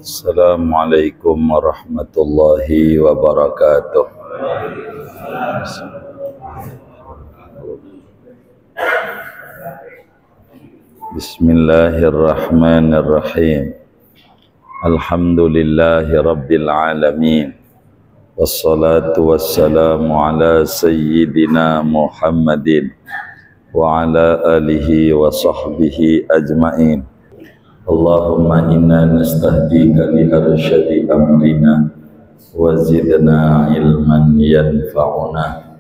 Assalamualaikum warahmatullahi wabarakatuh. Bismillahirrahmanirrahim. Alhamdulillahi rabbil alamin. Wassalatu wassalamu ala sayyidina Muhammadin wa ala alihi wa sahbihi ajma'in. Allahumma inna nastahdika li arsyadi amrina wa zidna ilman yanfa'una.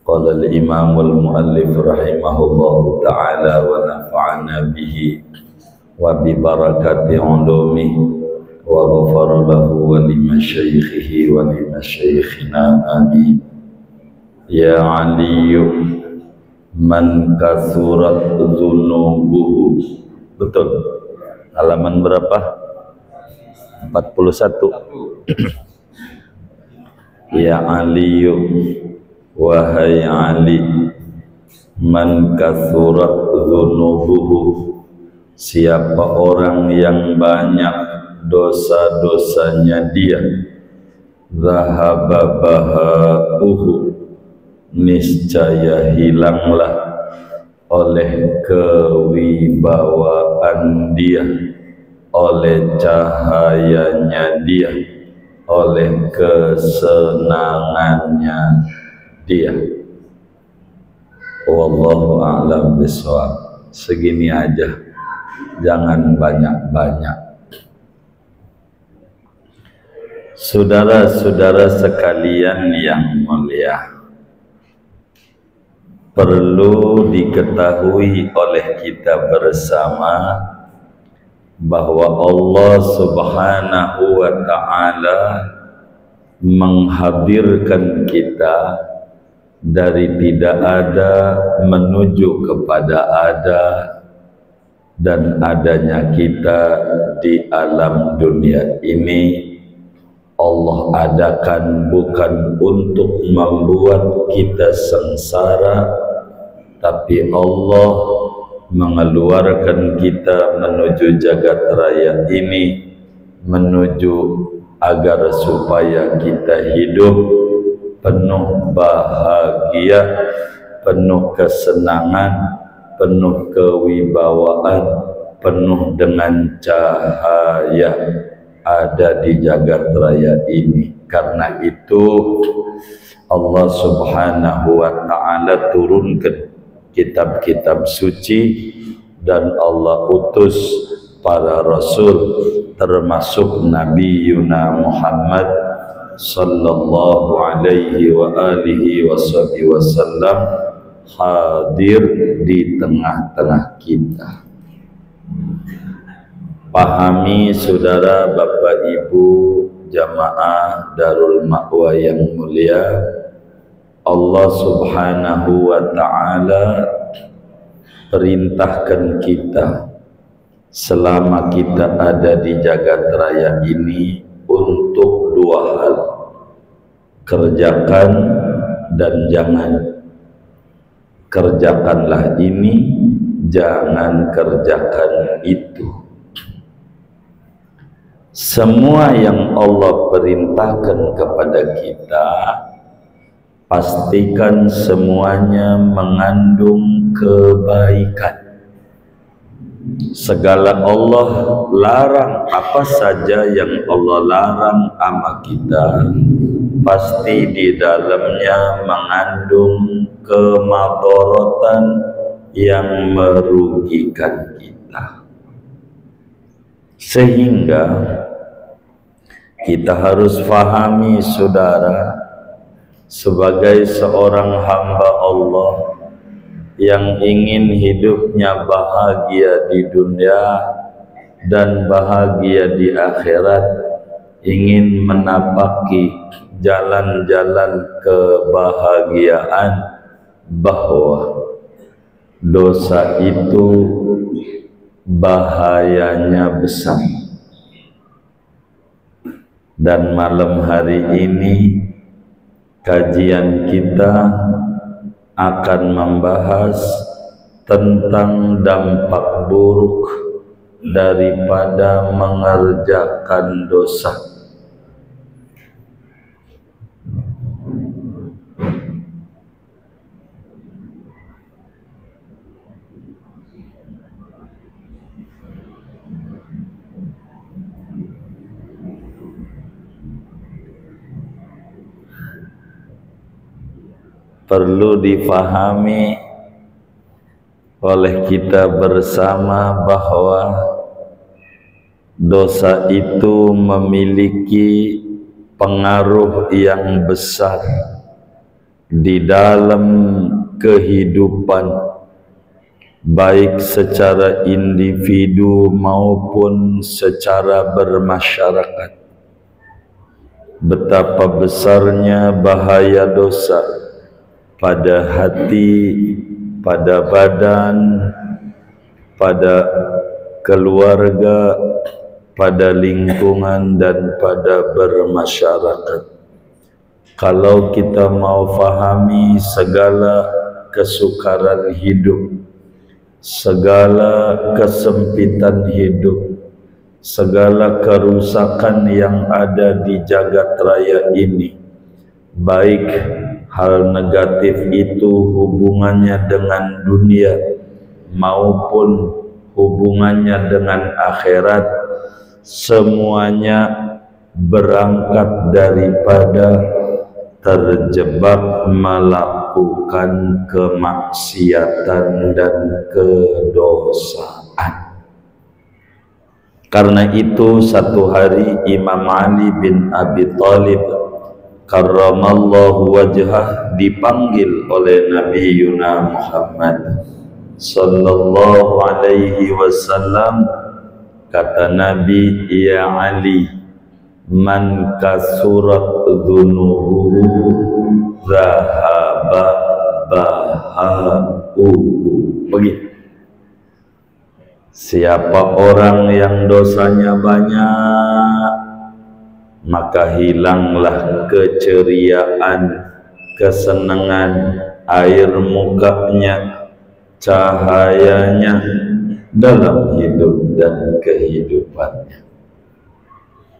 Qala al-imam al-muallif rahimahullahu ta'ala wa nafa'ana bihi wa bi barakati ulumihi wa ghafara lahu wa li masyaikhihi wa li masyaikhina amin. Ya aliyu man kasurat dhunubuhu. Betul. Halaman berapa? 41. Ya Aliyu, wahai Ali, man kathurat dhunubuhu, siapa orang yang banyak dosa-dosanya dia, dhahaba bahauhu, niscaya hilanglah oleh kewibawaan dia, oleh cahayanya dia, oleh kesenangannya dia. Wallahu a'lam bishawab. Segini aja, jangan banyak-banyak. Saudara-saudara sekalian yang mulia, perlu diketahui oleh kita bersama bahwa Allah Subhanahu wa ta'ala menghadirkan kita dari tidak ada menuju kepada ada, dan adanya kita di alam dunia ini Allah adakan bukan untuk membuat kita sengsara, tapi Allah mengeluarkan kita menuju jagat raya ini, menuju agar supaya kita hidup penuh bahagia, penuh kesenangan, penuh kewibawaan, penuh dengan cahaya ada di jagat raya ini. Karena itu Allah Subhanahu wa ta'ala turunkan kitab-kitab suci, dan Allah utus para rasul, termasuk Nabi Yuna Muhammad sallallahu alaihi wa alihi wasallam, hadir di tengah-tengah kita. Pahami saudara, bapak ibu jamaah Darul Ma'wa yang mulia, Allah Subhanahu wa ta'ala perintahkan kita selama kita ada di jagat raya ini untuk dua hal: kerjakan dan jangan. Kerjakanlah ini, jangan kerjakan itu. Semua yang Allah perintahkan kepada kita, pastikan semuanya mengandung kebaikan. Segala Allah larang, apa saja yang Allah larang sama kita, pasti di dalamnya mengandung kemadharatan yang merugikan kita. Sehingga kita harus fahami saudara, sebagai seorang hamba Allah yang ingin hidupnya bahagia di dunia dan bahagia di akhirat, ingin menapaki jalan-jalan kebahagiaan, bahwa dosa itu bahayanya besar. Dan malam hari ini kajian kita akan membahas tentang dampak buruk daripada mengerjakan dosa. Perlu difahami oleh kita bersama bahwa dosa itu memiliki pengaruh yang besar di dalam kehidupan, baik secara individu maupun secara bermasyarakat. Betapa besarnya bahaya dosa pada hati, pada badan, pada keluarga, pada lingkungan, dan pada bermasyarakat. Kalau kita mau fahami segala kesukaran hidup, segala kesempitan hidup, segala kerusakan yang ada di jagat raya ini, baik hal negatif itu hubungannya dengan dunia maupun hubungannya dengan akhirat, semuanya berangkat daripada terjebak melakukan kemaksiatan dan kedosaan. Karena itu satu hari Imam Ali bin Abi Thalib karramallahu wajhah dipanggil oleh Nabi Yuna Muhammad sallallahu alaihi wasallam. Kata Nabi, ya Ali, man kasurat dhunubuhu zahaba baha'uhu. Begitu. Siapa orang yang dosanya banyak, maka hilanglah keceriaan, kesenangan, air mukanya, cahayanya dalam hidup dan kehidupannya.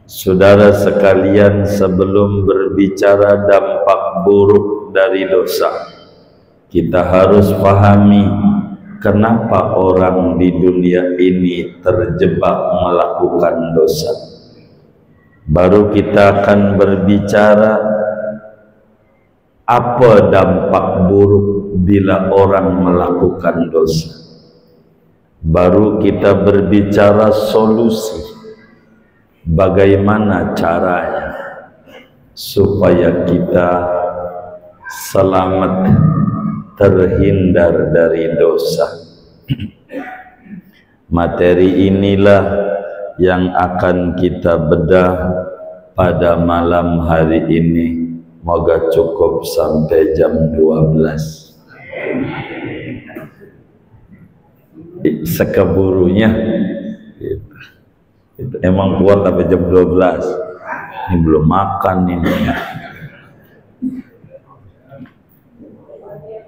Saudara sekalian, sebelum berbicara dampak buruk dari dosa, kita harus pahami kenapa orang di dunia ini terjebak melakukan dosa. Baru kita akan berbicara apa dampak buruk bila orang melakukan dosa. Baru kita berbicara solusi, bagaimana caranya supaya kita selamat terhindar dari dosa. Materi inilah yang akan kita bedah pada malam hari ini. Moga cukup sampai jam 12. Sekeburunya itu emang kuat sampai jam 12. Ini belum makan ini.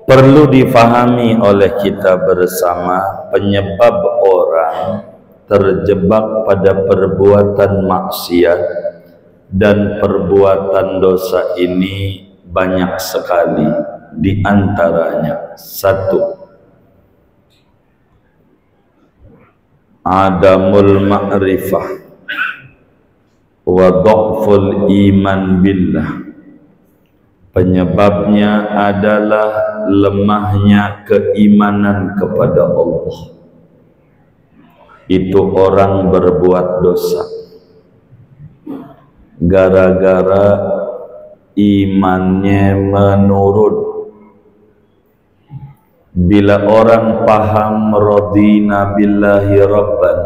Perlu difahami oleh kita bersama, penyebab orang terjebak pada perbuatan maksiat dan perbuatan dosa ini banyak sekali. Di antaranya, satu, adamul ma'rifah wa dha'ful iman billah. Penyebabnya adalah lemahnya keimanan kepada Allah. Itu orang berbuat dosa gara-gara imannya menurun. Bila orang paham radina billahi rabban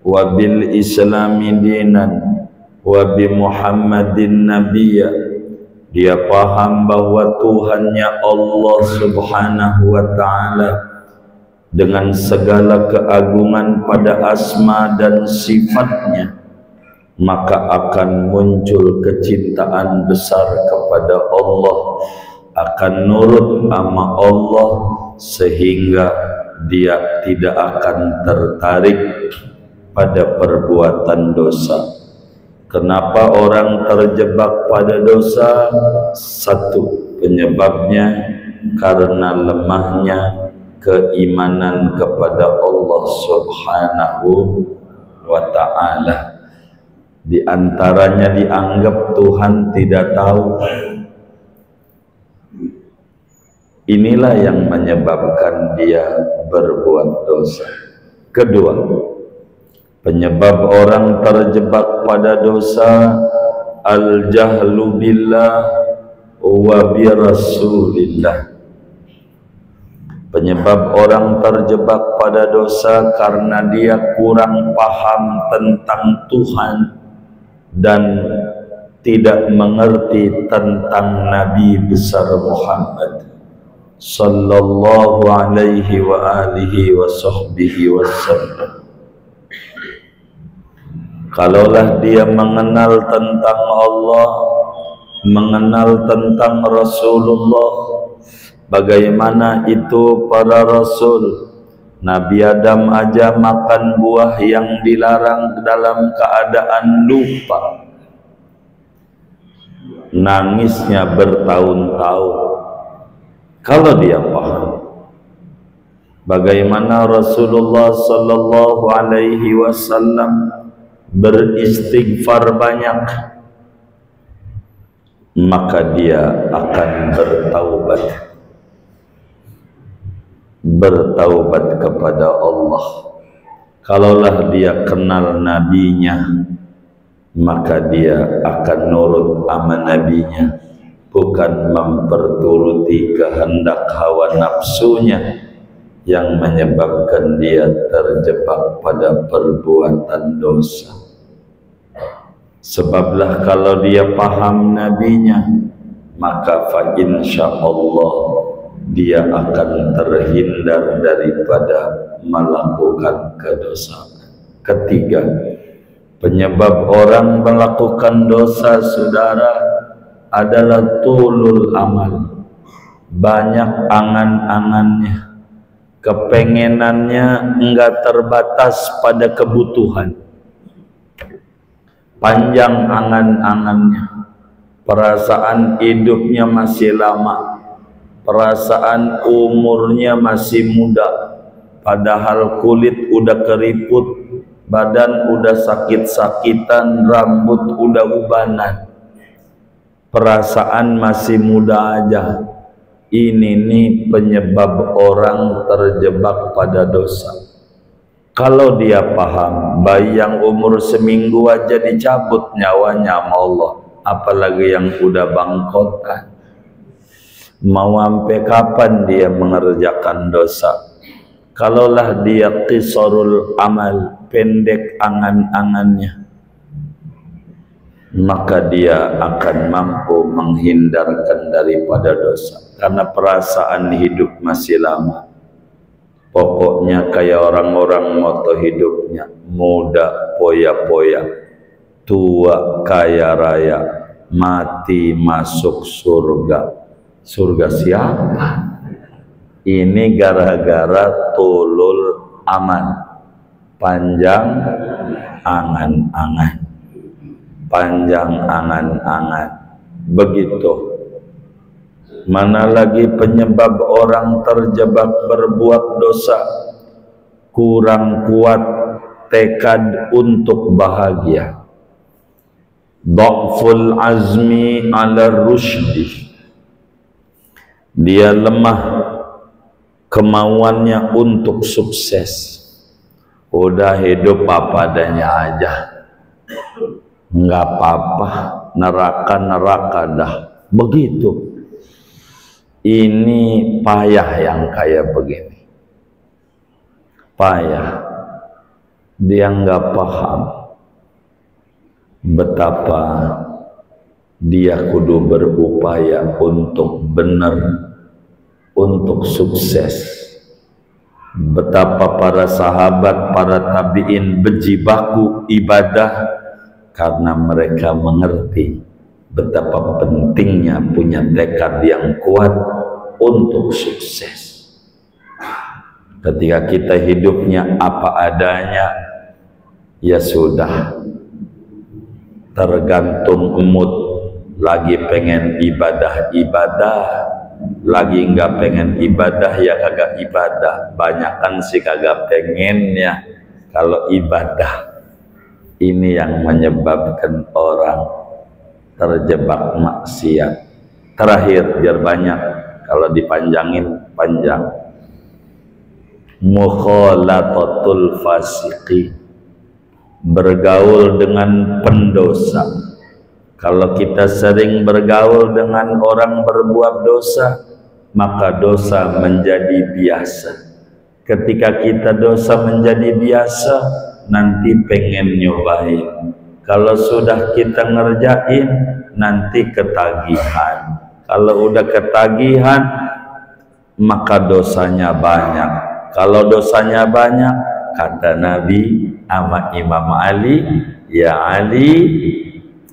wa bil islami dinan wa bi muhammadin nabiyya, dia paham bahwa Tuhannya Allah subhanahu wa ta'ala dengan segala keagungan pada asma dan sifatnya, maka akan muncul kecintaan besar kepada Allah, akan nurut sama Allah, sehingga dia tidak akan tertarik pada perbuatan dosa. Kenapa orang terjebak pada dosa? Satu penyebabnya karena lemahnya keimanan kepada Allah Subhanahu wa ta'ala. Di antaranya dianggap Tuhan tidak tahu. Inilah yang menyebabkan dia berbuat dosa. Kedua, penyebab orang terjebak pada dosa al-jahlu billah wa bi rasulillah. Penyebab orang terjebak pada dosa karena dia kurang paham tentang Tuhan dan tidak mengerti tentang Nabi besar Muhammad sallallahu alaihi wa alihi wa sahbihi wasallam. Kalaulah dia mengenal tentang Allah, mengenal tentang Rasulullah, bagaimana itu para Rasul. Nabi Adam aja makan buah yang dilarang dalam keadaan lupa, nangisnya bertahun-tahun. Kalau dia paham bagaimana Rasulullah sallallahu alaihi wasallam beristighfar banyak, maka dia akan bertaubat kepada Allah. Kalaulah dia kenal nabinya, maka dia akan nurut sama nabinya, bukan memperturuti kehendak hawa nafsunya yang menyebabkan dia terjebak pada perbuatan dosa. Sebablah kalau dia paham nabinya, maka fa insyaallah dia akan terhindar daripada melakukan kedosaan. Ketiga, penyebab orang melakukan dosa, saudara, adalah tulul amal. Banyak angan-angannya, kepengenannya enggak terbatas pada kebutuhan. Panjang angan-angannya, perasaan hidupnya masih lama, perasaan umurnya masih muda, padahal kulit udah keriput, badan udah sakit-sakitan, rambut udah ubanan, perasaan masih muda aja. Ini nih penyebab orang terjebak pada dosa. Kalau dia paham, bayi yang umur seminggu aja dicabut nyawanya sama Allah, apalagi yang udah bangkotan. Mau sampai kapan dia mengerjakan dosa? Kalaulah dia qisarul amal, pendek angan-angannya, maka dia akan mampu menghindarkan daripada dosa, karena perasaan hidup masih lama. Pokoknya kayak orang-orang moto hidupnya, muda poya-poya, tua kaya raya, mati masuk surga. Surga siapa? Ini gara-gara tulul aman, panjang angan-angan, panjang angan-angan. Begitu. Mana lagi penyebab orang terjebak berbuat dosa? Kurang kuat tekad untuk bahagia. Dhaful azmi ala rusydi. Dia lemah kemauannya untuk sukses. Udah hidup apa adanya aja, nggak apa-apa, neraka-neraka dah. Begitu. Ini payah yang kayak begini. Payah. Dia nggak paham betapa dia kudu berupaya untuk benar, untuk sukses. Betapa para sahabat, para tabi'in berjibaku ibadah karena mereka mengerti betapa pentingnya punya tekad yang kuat untuk sukses. Ketika kita hidupnya apa adanya, ya sudah, tergantung mood. Lagi pengen ibadah, lagi nggak pengen ibadah ya kagak ibadah. Banyakan sih kagak pengen ya kalau ibadah. Ini yang menyebabkan orang terjebak maksiat. Terakhir biar banyak, kalau dipanjangin panjang. Mukhalatatul fasiqi, bergaul dengan pendosa. Kalau kita sering bergaul dengan orang berbuat dosa, maka dosa menjadi biasa. Ketika kita dosa menjadi biasa, nanti pengen nyobain. Kalau sudah kita ngerjain, nanti ketagihan. Kalau udah ketagihan, maka dosanya banyak. Kalau dosanya banyak, kata Nabi sama Imam Ali, ya Ali,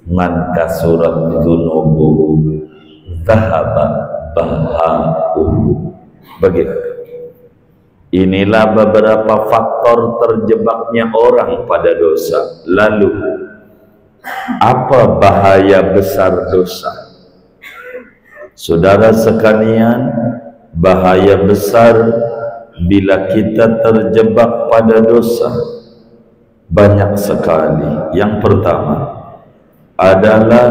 man kasurat dzunubuhu dhahaba bahauhu. Begitu. Inilah beberapa faktor terjebaknya orang pada dosa. Lalu, apa bahaya besar dosa? Saudara sekalian, bahaya besar bila kita terjebak pada dosa banyak sekali. Yang pertama adalah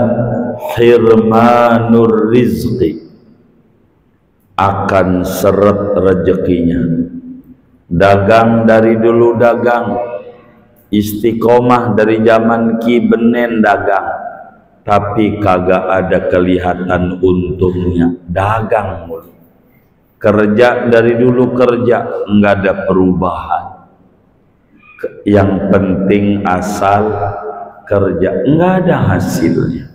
hirmanur rizqi, akan seret rezekinya. Dagang dari dulu dagang, istiqomah dari zaman Ki Benen dagang, tapi kagak ada kelihatan untungnya. Dagang mulu. Kerja dari dulu kerja, enggak ada perubahan. Yang penting asal kerja, enggak ada hasilnya.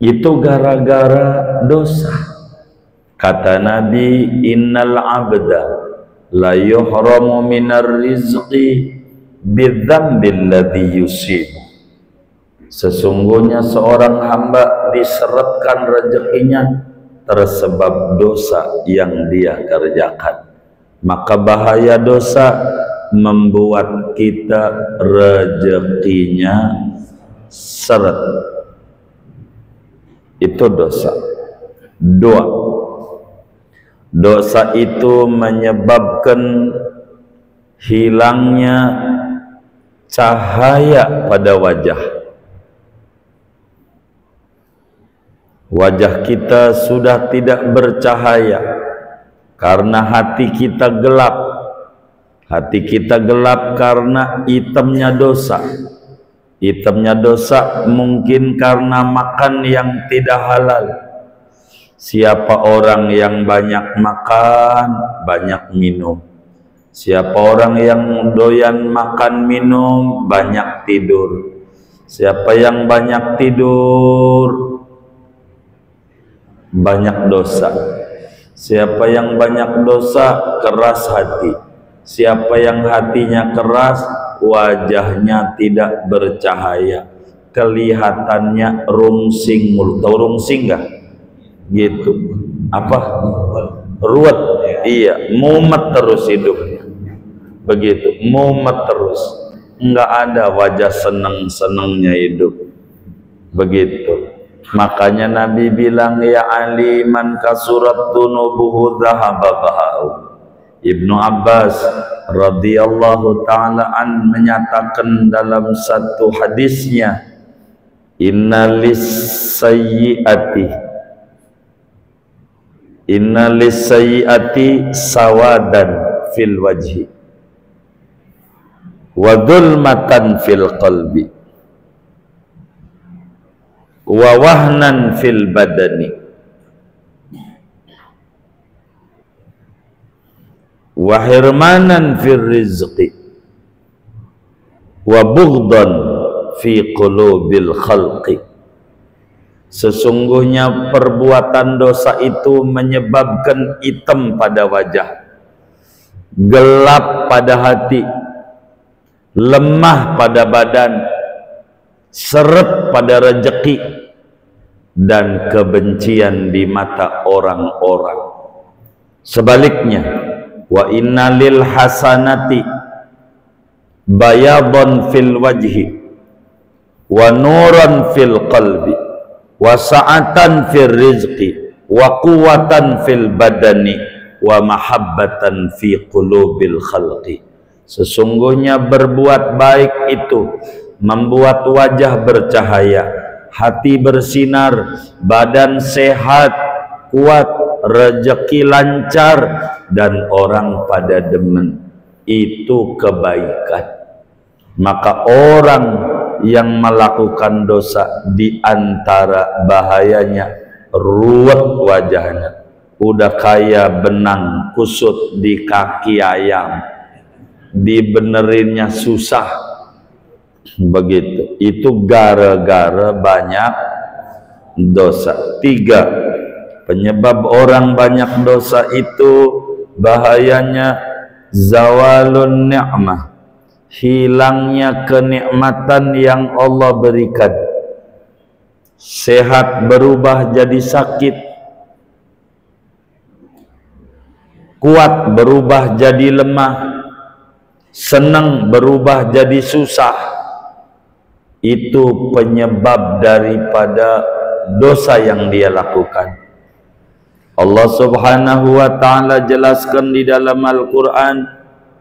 Itu gara-gara dosa. Kata Nabi, innal abda la yuhramu minar rizqi bidzambil ladzi yusib. Sesungguhnya seorang hamba diseretkan rezekinya tersebab dosa yang dia kerjakan. Maka bahaya dosa membuat kita rezekinya seret. Itu dosa. Dua, dosa itu menyebabkan hilangnya cahaya pada wajah. Wajah kita sudah tidak bercahaya karena hati kita gelap. Hati kita gelap karena hitamnya dosa. Hitamnya dosa mungkin karena makan yang tidak halal. Siapa orang yang banyak makan, banyak minum. Siapa orang yang doyan makan minum, banyak tidur. Siapa yang banyak tidur, banyak dosa. Siapa yang banyak dosa, keras hati. Siapa yang hatinya keras, wajahnya tidak bercahaya, kelihatannya rungsing mulut. Tahu rungsing enggak? Gitu. Apa? Ruwet. Iya, mumet terus hidupnya. Begitu, mumet terus. Enggak ada wajah seneng-senengnya hidup. Begitu. Makanya Nabi bilang, ya Ali, man kasurat dunubuhu dhahaba bahau. Ibnu Abbas radhiyallahu ta'ala an menyatakan dalam satu hadisnya, innalis sayyiati sawadan fil wajhi wa dhulmatan fil qalbi wa wahnan fil badani wa hirmanan fil rizqi wa bughdan fi qulubil khalqi. Sesungguhnya perbuatan dosa itu menyebabkan hitam pada wajah, gelap pada hati, lemah pada badan, seret pada rezeki, dan kebencian di mata orang-orang. Sebaliknya, Wa inna lil hasanati bayadun fil wajhi wa nuran fil qalbi wa sa'atan fil rizqi wa quwwatan fil badani wa mahabbatan fi qulubil khalqi. Sesungguhnya berbuat baik itu membuat wajah bercahaya, hati bersinar, badan sehat, kuat, rezeki lancar, dan orang pada demen. Itu kebaikan. Maka orang yang melakukan dosa, di antara bahayanya ruwet wajahnya, udah kayak benang kusut di kaki ayam, dibenerinnya susah. Begitu. Itu gara-gara banyak dosa. 3, penyebab orang banyak dosa itu bahayanya zawalun ni'mah, hilangnya kenikmatan yang Allah berikan. Sehat berubah jadi sakit, kuat berubah jadi lemah, senang berubah jadi susah. Itu penyebab daripada dosa yang dia lakukan. Allah Subhanahu wa ta'ala jelaskan di dalam Al-Quran,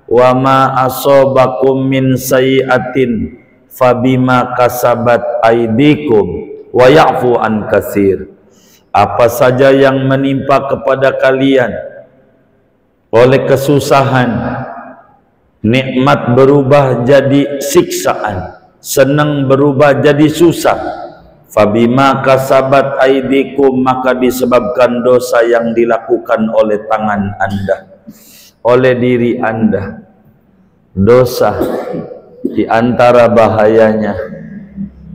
wa ma asobakum min sayyi'atin fabima kasabat aidikum wa ya'fu an katsir. Apa saja yang menimpa kepada kalian oleh kesusahan, nikmat berubah jadi siksaan, senang berubah jadi susah. Fabima kasabat aidikum, maka disebabkan dosa yang dilakukan oleh tangan Anda, oleh diri Anda. Dosa di antara bahayanya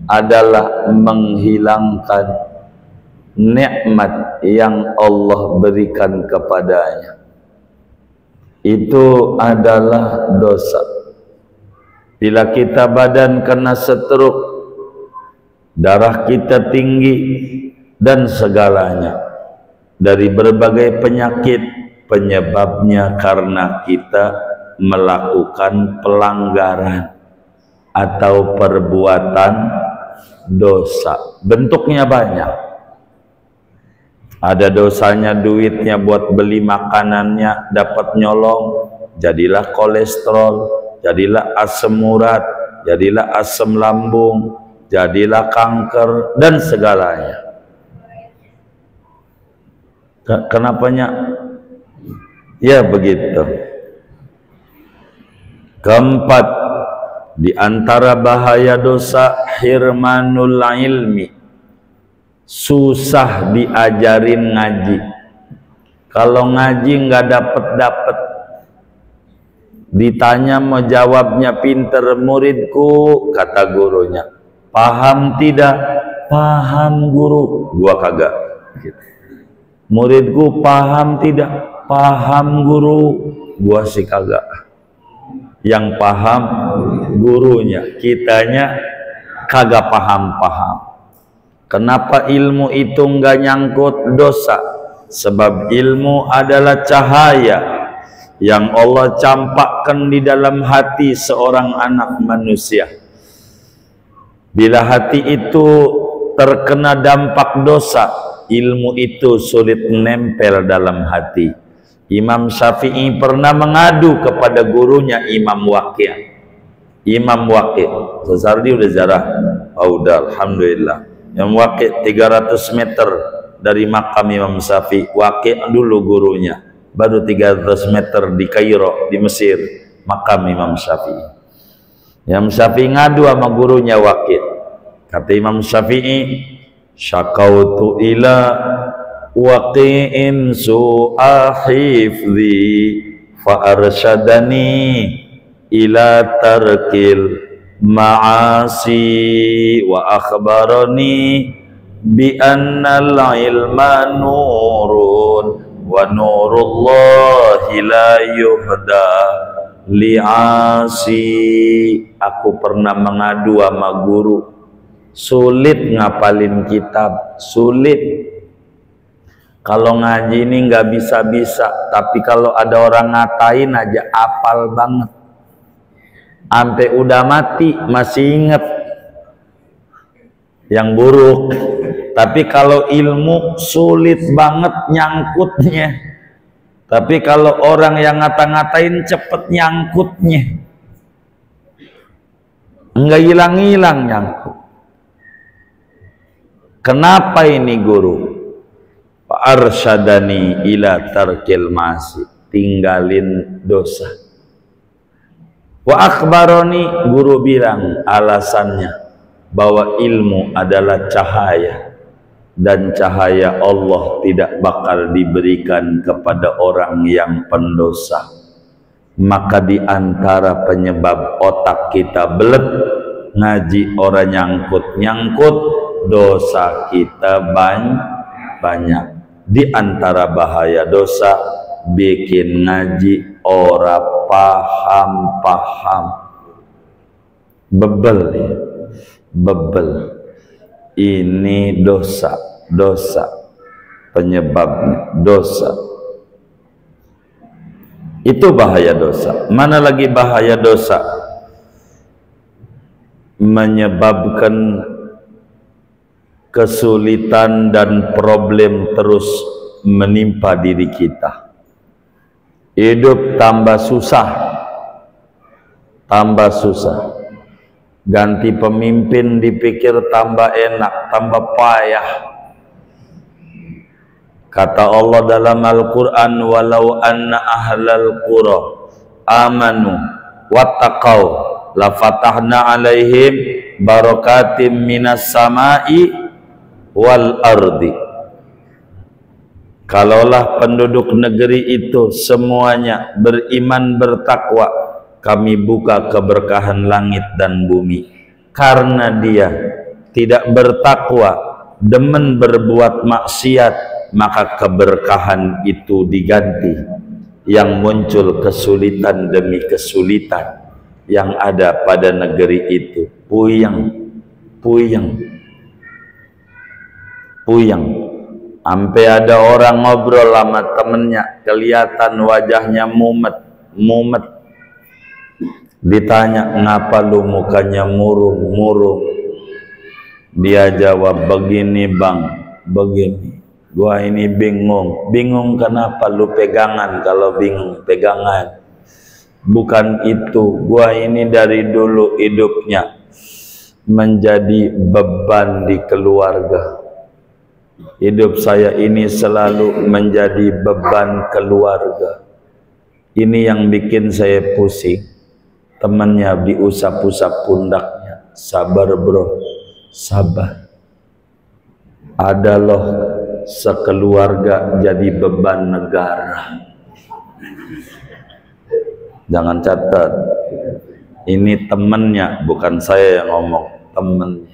adalah menghilangkan nikmat yang Allah berikan kepadanya. Itu adalah dosa. Bila kita badan kena stroke, darah kita tinggi, dan segalanya dari berbagai penyakit, penyebabnya karena kita melakukan pelanggaran atau perbuatan dosa. Bentuknya banyak. Ada dosanya duitnya buat beli makanannya dapat nyolong, jadilah kolesterol, jadilah asam urat, jadilah asam lambung, jadilah kanker, dan segalanya. Kenapanya? Ya begitu. Keempat, di antara bahaya dosa hirmanul ilmi, susah diajarin ngaji. Kalau ngaji nggak dapet, ditanya mau jawabnya pinter, muridku, kata gurunya, paham tidak? Paham guru. Gua kagak. Muridku paham tidak? Paham guru. Gua sih kagak. Yang paham gurunya, kitanya kagak paham-paham. Kenapa ilmu itu enggak nyangkut dosa? Sebab ilmu adalah cahaya yang Allah campakkan di dalam hati seorang anak manusia. Bila hati itu terkena dampak dosa, ilmu itu sulit menempel dalam hati. Imam Syafi'i pernah mengadu kepada gurunya Imam Waqi'. Imam Waqi', Sesardi udah zarah. Oh, udah, alhamdulillah. Imam Waqi' 300 meter dari makam Imam Syafi'i. Waqi' dulu gurunya. Baru 300 meter di Kairo, di Mesir, makam Imam Syafi'i. Imam Syafi'i ngadu sama gurunya Waqi'. Kata Imam Syafi'i, syakautu ila Waqi'in su'a hifzi fa arsyadani ila tarkil ma'asi wa akhbarani bi annal ilma nurun wa nurullahi la yuhda li'asi. Aku pernah mengadu sama guru, sulit ngapalin kitab, sulit. Kalau ngaji ini nggak bisa-bisa, tapi kalau ada orang ngatain aja apal banget. Sampai udah mati masih inget yang buruk. Tapi kalau ilmu sulit banget nyangkutnya. Tapi kalau orang yang ngata-ngatain cepet nyangkutnya. Enggak hilang-hilang nyangkut. Kenapa ini guru? Arsyadani ila tarkil masi, tinggalin dosa. Wa akhbaroni, guru bilang alasannya bahwa ilmu adalah cahaya dan cahaya Allah tidak bakal diberikan kepada orang yang pendosa. Maka di antara penyebab otak kita belet, ngaji orang nyangkut-nyangkut, dosa kita banyak. Di antara bahaya dosa, bikin ngaji orang paham. Bebel ya. Bebel. Ini dosa penyebabnya dosa. Itu bahaya dosa. Mana lagi bahaya dosa? Menyebabkan kesulitan dan problem terus menimpa diri kita. Hidup tambah susah. Ganti pemimpin dipikir tambah enak, tambah payah. Kata Allah dalam Al-Quran, walau anna ahlal qura amanu wattaqau lafatahna alaihim barakatim minas samai wal ardi. Kalaulah penduduk negeri itu semuanya beriman bertakwa, kami buka keberkahan langit dan bumi. Karena dia tidak bertakwa, demen berbuat maksiat, maka keberkahan itu diganti. Yang muncul kesulitan demi kesulitan yang ada pada negeri itu. Puyeng. Sampai ada orang ngobrol sama temennya, kelihatan wajahnya mumet. Ditanya, ngapa lu mukanya murung? Dia jawab, begini bang, begini. Gua ini bingung kenapa lu pegangan? Kalau bingung pegangan. Bukan itu, gua ini dari dulu hidupnya menjadi beban di keluarga. Hidup saya ini selalu menjadi beban keluarga. Ini yang bikin saya pusing. Temannya diusap-usap pundaknya. Sabar bro, sabar. Ada loh sekeluarga jadi beban negara. Jangan catat. Ini temennya, bukan saya yang ngomong, temennya.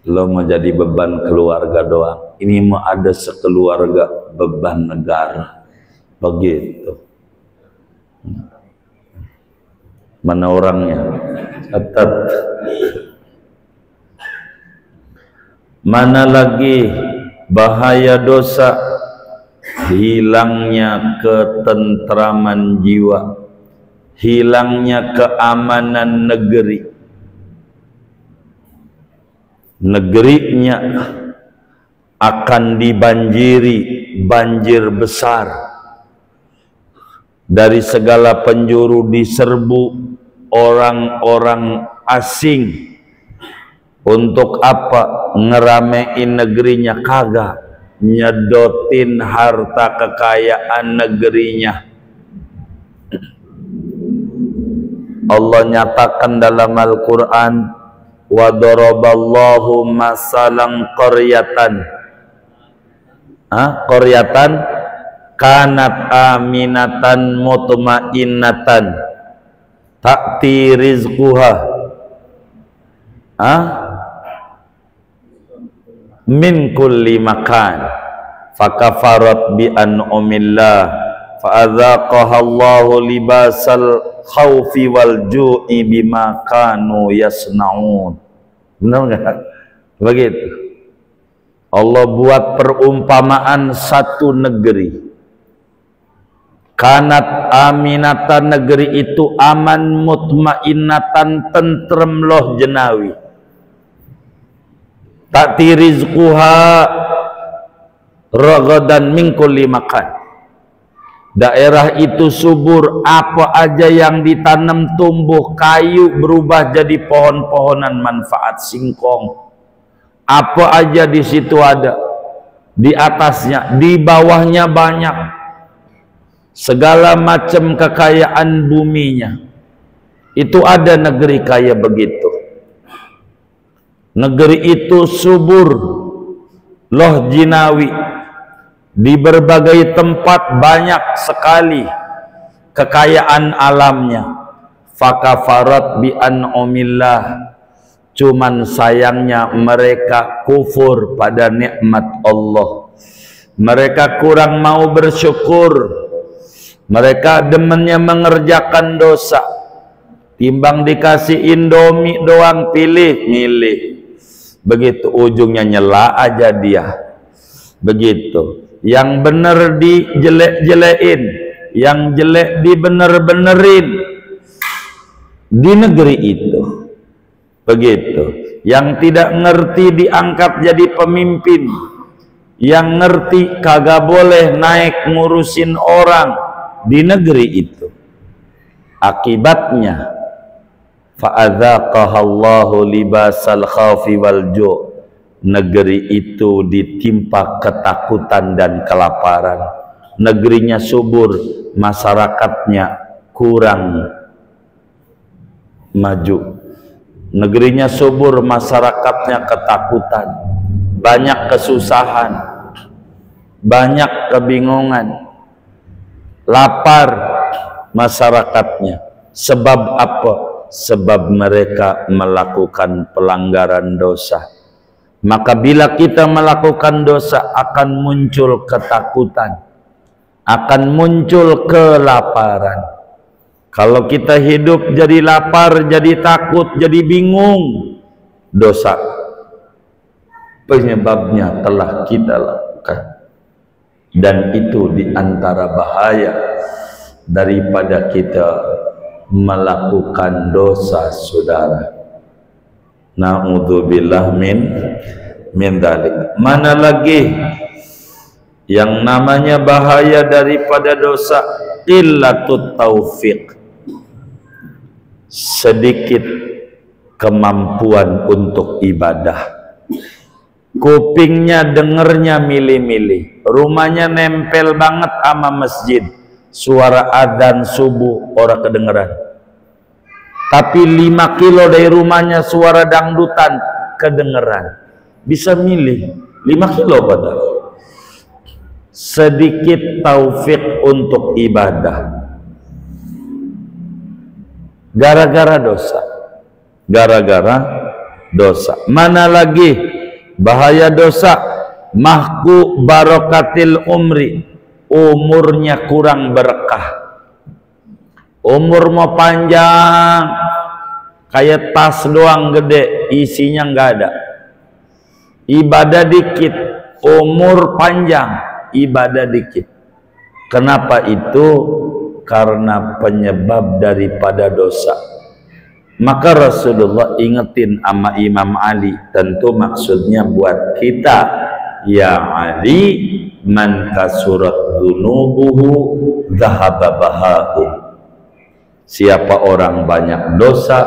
Lo mau jadi beban keluarga doang. Ini mau ada sekeluarga beban negara. Begitu. Mana orangnya? Catat. Mana lagi bahaya dosa? Hilangnya ketentraman jiwa, hilangnya keamanan negeri. Negerinya akan dibanjiri banjir besar. Dari segala penjuru diserbu orang-orang asing. Untuk apa? Ngeramein negerinya? Kagak. Nyedotin harta kekayaan negerinya. Allah nyatakan dalam Al-Quran, wa daraballahu masalan qaryatan kanat aminatan mutmainnatan ta'ti rizquha min kulli makan fakafarat bi an'umillah fa'adzaqaha Allahu libasal khaufi wal ju'i bima kanu yasnaun. Benar enggak? Begitu. Allah buat perumpamaan satu negeri. Kanat aminatan, negeri itu aman, mutmainnatan, tentrem loh jenawi. Ta'ti rizquha ragadan min kulli makan. Daerah itu subur, apa aja yang ditanam tumbuh, kayu berubah jadi pohon-pohonan manfaat, singkong. Apa aja di situ ada. Di atasnya, di bawahnya banyak. Segala macam kekayaan buminya. Itu ada negeri kaya begitu. Negeri itu subur, loh jinawi. Di berbagai tempat banyak sekali kekayaan alamnya. Fakafarat bi an'umillah. Cuman sayangnya mereka kufur pada nikmat Allah. Mereka kurang mau bersyukur. Mereka demennya mengerjakan dosa. Timbang dikasih Indomie doang, milih. Begitu ujungnya nyela aja dia. Begitu. Yang benar dijelek-jelekin, yang jelek dibener-benerin. Di negeri itu begitu. Yang tidak ngerti diangkat jadi pemimpin, yang ngerti kagak boleh naik ngurusin orang di negeri itu. Akibatnya fa'adzaqahallahu libasal khaufi wal ju'. Negeri itu ditimpa ketakutan dan kelaparan. Negerinya subur, masyarakatnya kurang maju. Negerinya subur, masyarakatnya ketakutan, banyak kesusahan, banyak kebingungan, lapar masyarakatnya. Sebab apa? Sebab mereka melakukan pelanggaran dosa. Maka bila kita melakukan dosa akan muncul ketakutan, akan muncul kelaparan. Kalau kita hidup jadi lapar, jadi takut, jadi bingung, dosa penyebabnya telah kita lakukan. Dan itu diantara bahaya daripada kita melakukan dosa, saudara. Na'udzubillah min dzalik. Mana lagi yang namanya bahaya daripada dosa? Qillatut taufiq. Sedikit kemampuan untuk ibadah. Kupingnya dengernya milih-milih, rumahnya nempel banget sama masjid, suara adzan subuh orang kedengeran. Tapi 5 kilo dari rumahnya suara dangdutan kedengeran. Bisa milih 5 kilo padahal. Sedikit taufik untuk ibadah. Gara-gara dosa. Gara-gara dosa. Mana lagi bahaya dosa? Mahku barokatil umri. Umurnya kurang berkah. Umur mau panjang kayak tas doang gede, isinya nggak ada. Ibadah dikit, umur panjang, ibadah dikit. Kenapa itu? Karena penyebab daripada dosa. Maka Rasulullah ingetin sama Imam Ali, tentu maksudnya buat kita, ya Ali, man kasurat dunubuhu dhahaba bahaum. Siapa orang banyak dosa,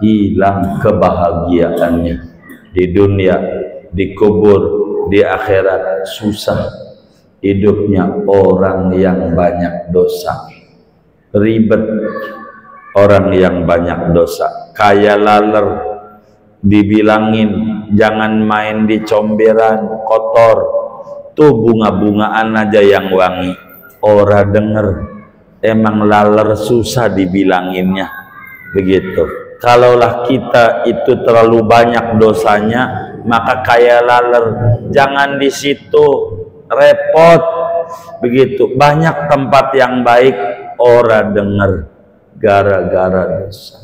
hilang kebahagiaannya di dunia, di kubur, di akhirat. Susah hidupnya orang yang banyak dosa, ribet orang yang banyak dosa, kayak laler. Dibilangin jangan main di comberan, kotor, tuh bunga-bungaan aja yang wangi, ora denger. Emang laler susah dibilanginnya begitu. Kalaulah kita itu terlalu banyak dosanya, maka kayak laler, jangan di situ, repot begitu. Banyak tempat yang baik ora denger gara-gara dosa.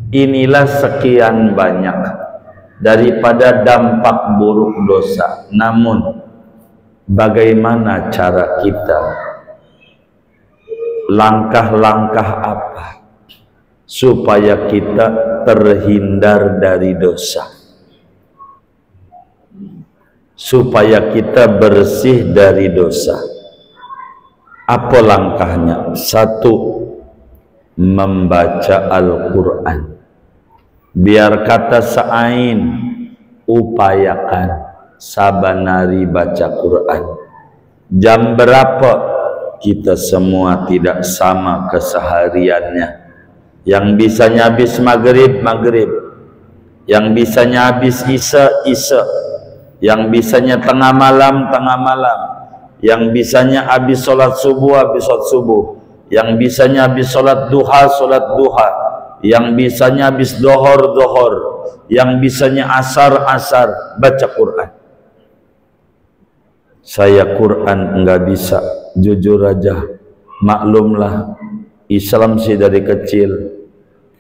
Inilah sekian banyak daripada dampak buruk dosa. Namun bagaimana cara kita, langkah-langkah apa supaya kita terhindar dari dosa, supaya kita bersih dari dosa? Apa langkahnya? Satu, membaca Al-Quran. Biar kata Sa'ain, upayakan sabanari baca Quran. Jam berapa? Kita semua tidak sama kesehariannya. Yang bisanya habis maghrib, maghrib. Yang bisanya habis isya, yang bisanya tengah malam, tengah malam. Yang bisanya habis sholat subuh, habis sholat subuh. Yang bisanya habis sholat duha, sholat duha. Yang bisanya habis dohor, dohor. Yang bisanya asar, asar. Baca Quran. Saya Quran enggak bisa, jujur aja. Maklumlah, Islam sih dari kecil.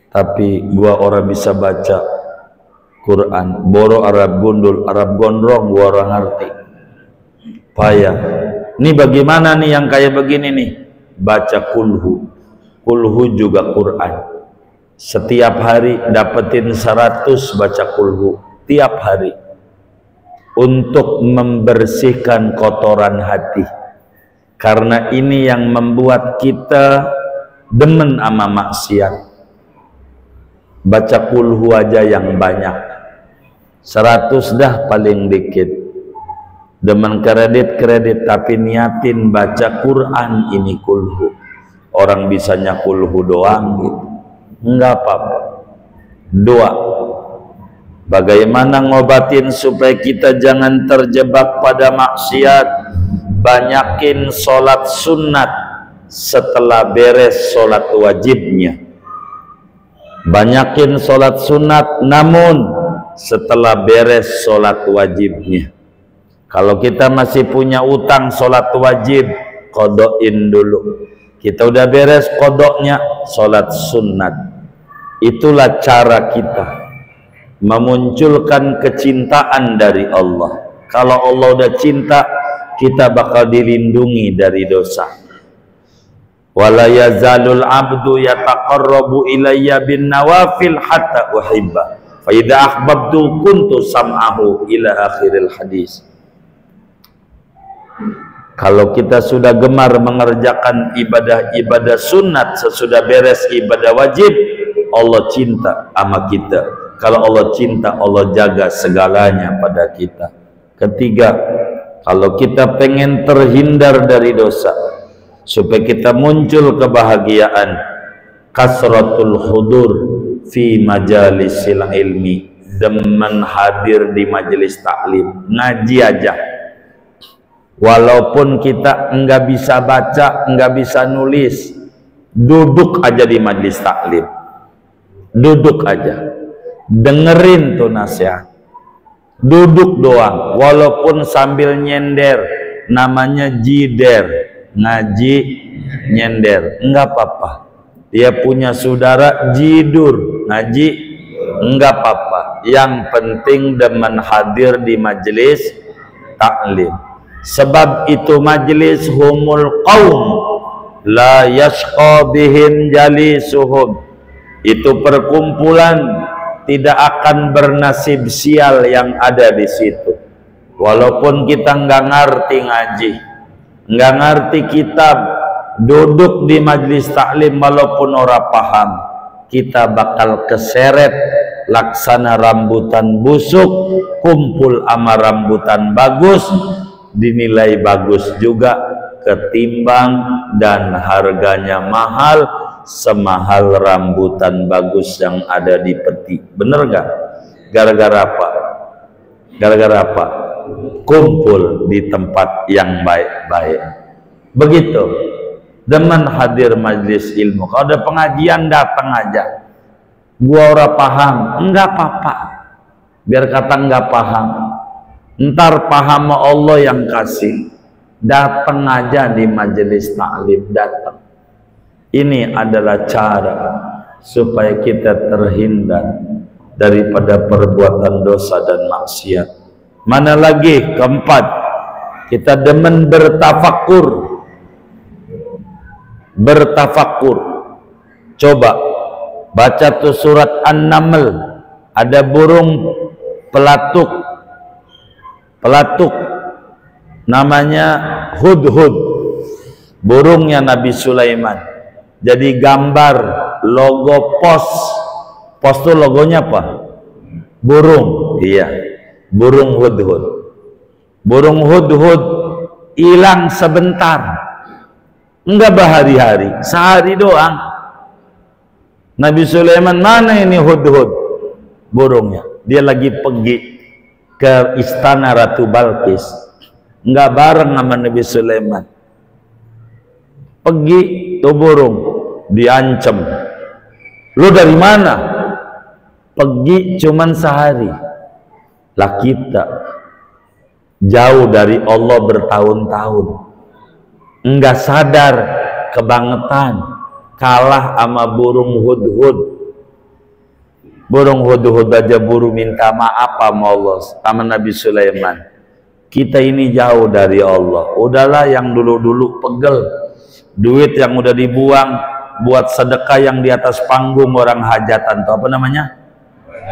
Tapi gua orang bisa baca Quran. Boro Arab gundul, Arab gondrong, gua orang ngerti. Payah. Ini bagaimana nih yang kayak begini nih? Baca kulhu. Kulhu juga Quran. Setiap hari dapetin 100 baca kulhu. Tiap hari. Untuk membersihkan kotoran hati. Karena ini yang membuat kita demen sama maksiat. Baca kulhu aja yang banyak. 100 dah paling dikit. Demen kredit tapi niatin baca Quran ini kulhu. Orang bisanya kulhu doang gitu. Enggak apa-apa. Doa. Bagaimana ngobatin supaya kita jangan terjebak pada maksiat? Banyakin sholat sunat setelah beres sholat wajibnya. Banyakin sholat sunat namun setelah beres sholat wajibnya. Kalau kita masih punya utang sholat wajib, kodokin dulu. Kita udah beres kodoknya, sholat sunnat. Itulah cara kita memunculkan kecintaan dari Allah. Kalau Allah udah cinta, kita bakal dilindungi dari dosa. Wala yazalul abdu yataqarrabu ilayya bin nawafil hatta uhibba. Fa idza ahbabtu kuntu sam'ahu ila akhiril hadis. Kalau kita sudah gemar mengerjakan ibadah-ibadah sunat sesudah beres ibadah wajib, Allah cinta sama kita. Kalau Allah cinta, Allah jaga segalanya pada kita. Ketiga, kalau kita pengen terhindar dari dosa, supaya kita muncul kebahagiaan, kasratul hudur fi majalisil ilmi, demen hadir di majelis taklim, ngaji aja. Walaupun kita enggak bisa baca, enggak bisa nulis, duduk aja di majelis taklim. Duduk aja. Dengerin tuh nasihat. Duduk doang, walaupun sambil nyender, namanya jider, ngaji nyender, enggak apa-apa. Dia punya saudara jidur, ngaji, enggak apa-apa. Yang penting demen hadir di majelis taklim. Sebab itu majelis humul qaum la yashqa bihim jalisuhum. Itu perkumpulan tidak akan bernasib sial yang ada di situ. Walaupun kita nggak ngerti ngaji, nggak ngerti kitab, duduk di majelis taklim walaupun orang paham, kita bakal keseret laksana rambutan busuk, kumpul ama rambutan bagus, dinilai bagus juga ketimbang dan harganya mahal semahal rambutan bagus yang ada di peti. Bener gak? Gara-gara apa? Gara-gara apa? Kumpul di tempat yang baik-baik. Begitu. Demen hadir majelis ilmu. Kalau ada pengajian datang aja. Gua orang paham, enggak apa-apa. Biar kata enggak paham. Ntar paham Allah yang kasih. Datang aja di majelis taklim, datang. Ini adalah cara supaya kita terhindar daripada perbuatan dosa dan maksiat. Mana lagi? Keempat, kita demen bertafakur. Bertafakur. Coba baca tuh surat An-Naml, ada burung pelatuk. Pelatuk namanya hudhud, burungnya Nabi Sulaiman. Jadi gambar logo pos. Pos itu logonya apa? Burung. Iya, burung hudhud. Burung hudhud hilang sebentar, enggak berhari-hari, sehari doang. Nabi Sulaiman, mana ini hudhud? Burungnya. Dia lagi pergi ke istana Ratu Balkis, enggak bareng sama Nabi Sulaiman. Pergi tuh burung, diancam. Lu dari mana? Pergi cuman sehari. Lah kita jauh dari Allah bertahun-tahun, enggak sadar kebangetan, kalah sama burung hudhud. Burung hudhud aja buru minta maaf sama Allah, sama Nabi Sulaiman. Kita ini jauh dari Allah. Udahlah, yang dulu-dulu pegel, duit yang udah dibuang buat sedekah yang di atas panggung orang hajatan tuh apa namanya?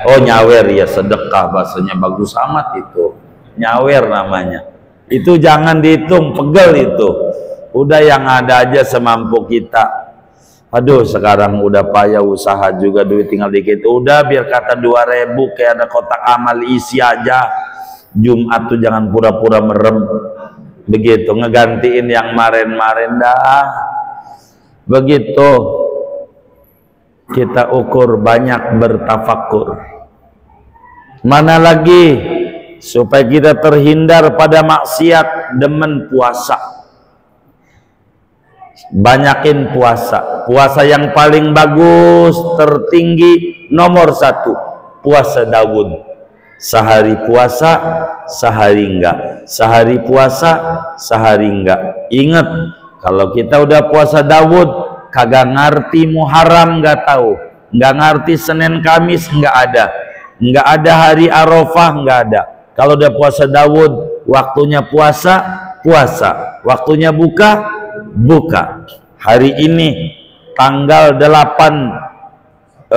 Oh, nyawer ya, sedekah bahasanya bagus amat itu. Nyawer namanya. Itu jangan dihitung, pegel itu. Udah yang ada aja semampu kita. Aduh, sekarang udah payah usaha juga, duit tinggal dikit. Udah biar kata 2.000 kayak ada kotak amal, isi aja. Jumat tuh jangan pura-pura merem. Begitu, ngegantiin yang maren-maren dah. Begitu. Kita ukur banyak bertafakur. Mana lagi supaya kita terhindar pada maksiat, demen puasa. Banyakin puasa. Puasa yang paling bagus, tertinggi, nomor 1 puasa Daud. Sehari puasa, sehari enggak. Sehari puasa, sehari enggak. Ingat, kalau kita udah puasa Daud, kagak ngerti Muharram, nggak tahu, nggak ngerti Senin Kamis, nggak ada, nggak ada hari Arafah, nggak ada. Kalau udah puasa Daud, waktunya puasa, puasa, waktunya buka, buka. Hari ini tanggal 8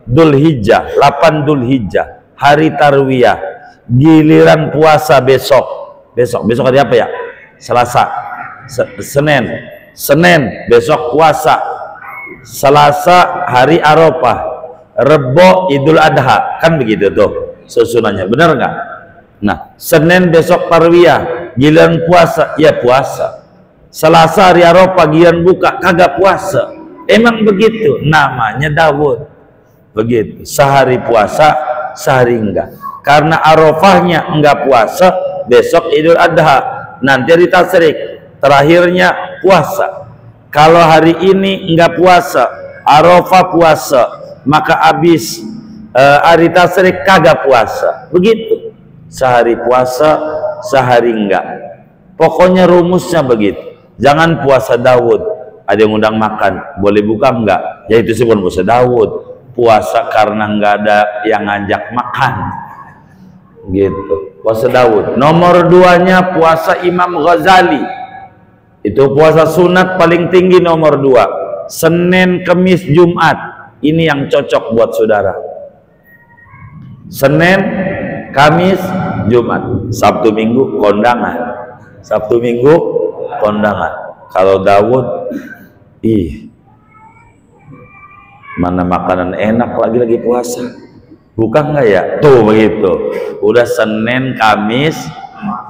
Dzulhijjah, 8 Dzulhijjah, hari Tarwiyah. Giliran puasa besok. Besok hari apa ya? Selasa. Senin besok puasa, Selasa hari Arafah, Rebo Idul Adha, kan begitu tuh susunannya, benar nggak? Nah, Senin besok Tarwiyah, giliran puasa, ya puasa. Selasa hari Arafah, giliran buka, kagak puasa. Emang begitu, namanya Daud. Begitu, sehari puasa, sehari enggak. Karena Arafahnya enggak puasa, besok Idul Adha, nanti hari Tasyrik, terakhirnya puasa. Kalau hari ini enggak puasa, Arafah puasa, maka habis hari Tasyrik kagak puasa. Begitu, sehari puasa, sehari enggak. Pokoknya rumusnya begitu. Jangan puasa Daud, ada yang undang makan, boleh buka enggak? Ya itu sih bukan puasa Daud, puasa karena enggak ada yang ngajak makan. Gitu, puasa Daud. Nomor 2-nya puasa Imam Ghazali. Itu puasa sunat paling tinggi nomor 2. Senin, Kamis, Jumat. Ini yang cocok buat saudara. Senin, Kamis, Jumat. Sabtu Minggu kondangan. Sabtu Minggu kondangan. Kalau Daud, mana makanan enak lagi puasa. Bukan nggak ya? Tuh begitu. Udah Senin, Kamis,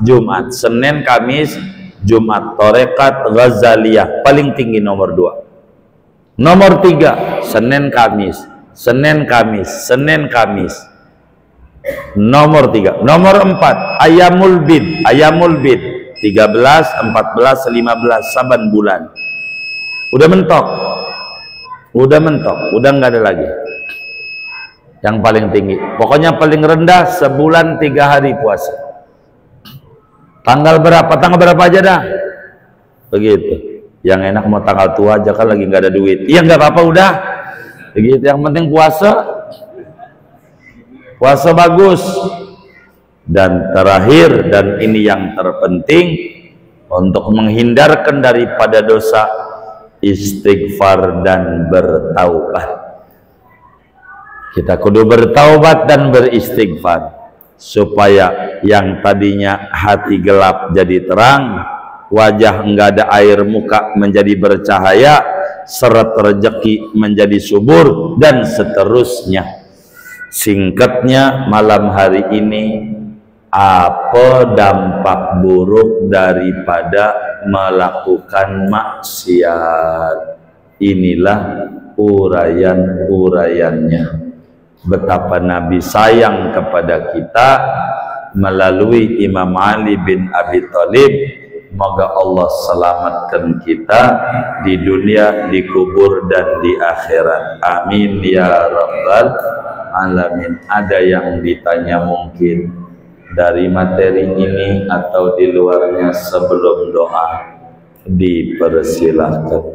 Jumat. Senin, Kamis, Jumat. Torekat Ghazaliyah paling tinggi nomor 2. Nomor 3 Senin, Kamis. Senin, Kamis. Senin, Kamis. Nomor 3. Nomor 4 Ayamul Bid. Ayamul Bid 13, 14, 15 saban bulan. Udah mentok. Udah mentok. Udah nggak ada lagi. Yang paling tinggi, pokoknya paling rendah sebulan 3 hari puasa. Tanggal berapa? Tanggal berapa aja dah. Begitu. Yang enak mau tanggal tua aja kan lagi nggak ada duit. Iya nggak apa-apa udah. Begitu, yang penting puasa bagus. Dan terakhir, dan ini yang terpenting, untuk menghindarkan daripada dosa, istighfar dan bertaubat. Kita kudu bertaubat dan beristighfar, supaya yang tadinya hati gelap jadi terang, wajah enggak ada air muka menjadi bercahaya, seret rezeki menjadi subur, dan seterusnya. Singkatnya, malam hari ini, apa dampak buruk daripada melakukan maksiat? Inilah uraian-uraiannya. Betapa Nabi sayang kepada kita melalui Imam Ali bin Abi Thalib. Moga Allah selamatkan kita di dunia, di kubur, dan di akhirat. Amin ya rabbal alamin. Ada yang ditanya mungkin dari materi ini atau di luarnya sebelum doa, dipersilahkan.